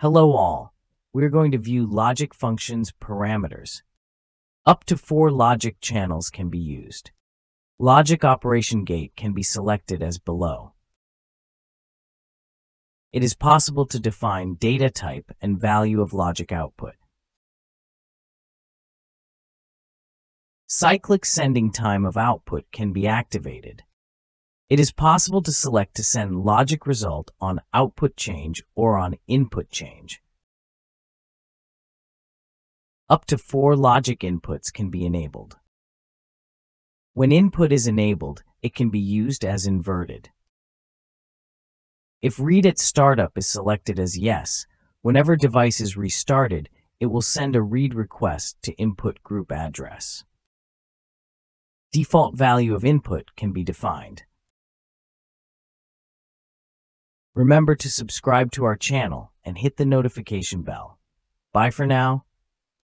Hello all. We're going to view logic functions parameters. Up to 4 logic channels can be used. Logic operation gate can be selected as below. It is possible to define data type and value of logic output. Cyclic sending time of output can be activated. It is possible to select to send logic result on output change or on input change. Up to 4 logic inputs can be enabled. When input is enabled, it can be used as inverted. If read at startup is selected as yes, whenever device is restarted, it will send a read request to input group address. Default value of input can be defined. Remember to subscribe to our channel and hit the notification bell. Bye for now.